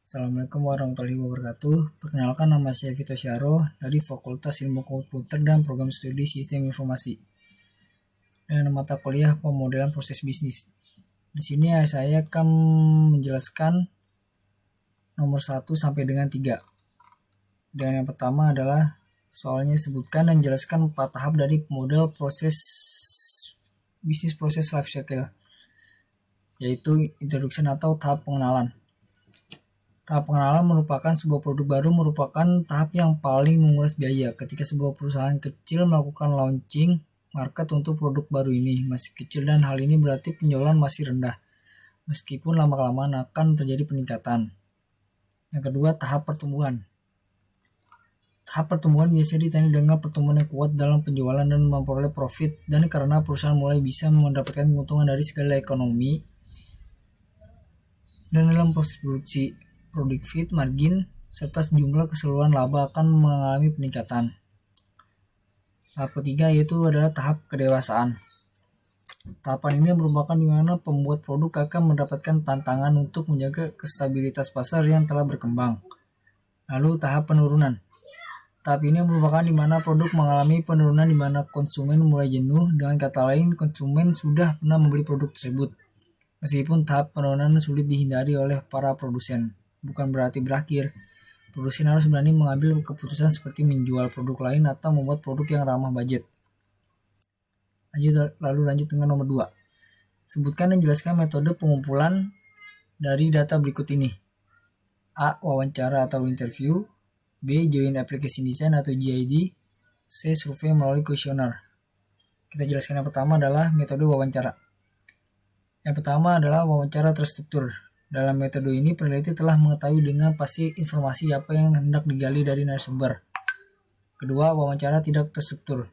Assalamualaikum warahmatullahi wabarakatuh. Perkenalkan, nama saya Vito Syaro dari Fakultas Ilmu Komputer dan Program Studi Sistem Informasi dengan mata kuliah Pemodelan Proses Bisnis. Di sini saya akan menjelaskan nomor 1 sampai dengan 3. Dan yang pertama adalah soalnya sebutkan dan jelaskan 4 tahap dari model proses bisnis proses life cycle, yaitu introduction atau tahap pengenalan. Tahap pengenalan merupakan sebuah produk baru merupakan tahap yang paling menguras biaya ketika sebuah perusahaan kecil melakukan launching market untuk produk baru ini masih kecil, dan hal ini berarti penjualan masih rendah meskipun lama-kelamaan akan terjadi peningkatan. Yang kedua, tahap pertumbuhan. Tahap pertumbuhan biasanya ditandai dengan pertumbuhan yang kuat dalam penjualan dan memperoleh profit, dan karena perusahaan mulai bisa mendapatkan keuntungan dari segala ekonomi dan dalam proses produksi, profit margin serta jumlah keseluruhan laba akan mengalami peningkatan. Tahap ketiga yaitu adalah tahap kedewasaan. Tahapan ini merupakan di mana pembuat produk akan mendapatkan tantangan untuk menjaga stabilitas pasar yang telah berkembang. Lalu tahap penurunan. Tahap ini merupakan di mana produk mengalami penurunan di mana konsumen mulai jenuh. Dengan kata lain, konsumen sudah pernah membeli produk tersebut. Meskipun tahap penurunan sulit dihindari oleh para produsen, bukan berarti berakhir. Produsen harus berani mengambil keputusan seperti menjual produk lain atau membuat produk yang ramah budget. Lalu lanjut dengan nomor 2. Sebutkan dan jelaskan metode pengumpulan dari data berikut ini. A. Wawancara atau interview. B. Joint Application Design atau JID. C. Survei melalui kuesioner. Kita jelaskan yang pertama adalah metode wawancara. Yang pertama adalah wawancara terstruktur. Dalam metode ini, peneliti telah mengetahui dengan pasti informasi apa yang hendak digali dari narasumber. Kedua, wawancara tidak terstruktur.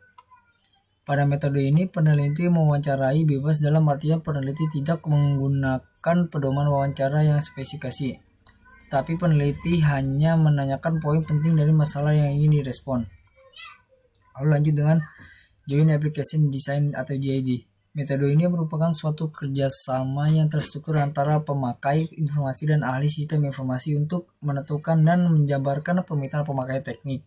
Pada metode ini, peneliti mewawancarai bebas dalam artian peneliti tidak menggunakan pedoman wawancara yang spesifikasi, tapi peneliti hanya menanyakan poin penting dari masalah yang ingin direspon. Lalu lanjut dengan Joint Application Design atau JID. Metode ini merupakan suatu kerjasama yang terstruktur antara pemakai informasi dan ahli sistem informasi untuk menentukan dan menjabarkan permintaan pemakai teknik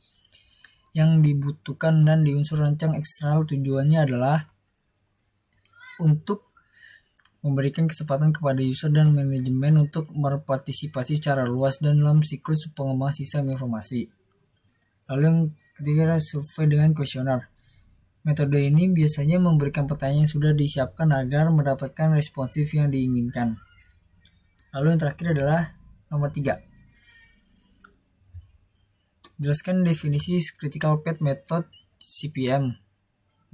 yang dibutuhkan dan di unsur rancang eksternal. Tujuannya adalah untuk memberikan kesempatan kepada user dan manajemen untuk berpartisipasi secara luas dalam siklus pengembangan sistem informasi. Lalu yang ketiga adalah survei dengan kuesioner. Metode ini biasanya memberikan pertanyaan yang sudah disiapkan agar mendapatkan responsif yang diinginkan. Lalu yang terakhir adalah nomor 3. Jelaskan definisi Critical Path Method CPM.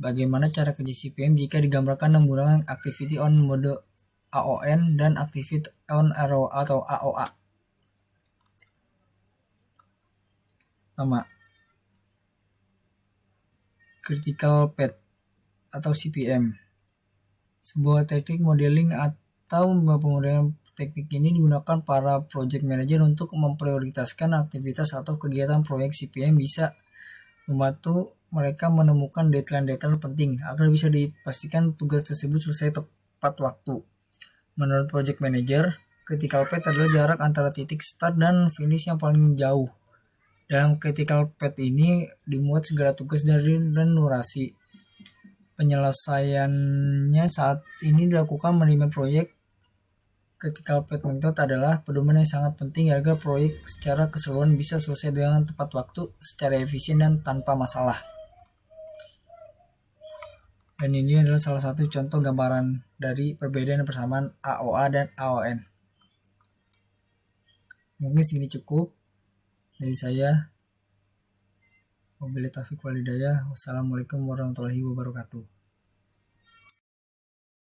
Bagaimana cara kerja CPM jika digambarkan menggunakan Activity on Mode AON dan Activity on Arrow atau AOA. Pertama, Critical Path atau CPM. Sebuah teknik modeling atau pemodelan teknik ini digunakan para project manager untuk memprioritaskan aktivitas atau kegiatan proyek. CPM bisa membantu mereka menemukan deadline penting agar bisa dipastikan tugas tersebut selesai tepat waktu. Menurut project manager, critical path adalah jarak antara titik start dan finish yang paling jauh. Dalam critical path ini dimuat segala tugas dan durasi. Penyelesaiannya saat ini dilakukan manajemen proyek. Critical path method adalah pedoman yang sangat penting agar proyek secara keseluruhan bisa selesai dengan tepat waktu, secara efisien dan tanpa masalah. Dan ini adalah salah satu contoh gambaran dari perbedaan dan persamaan AOA dan AON. Mungkin segini cukup dari saya. Wabillahi taufiq wal hidayah. Wassalamualaikum warahmatullahi wabarakatuh.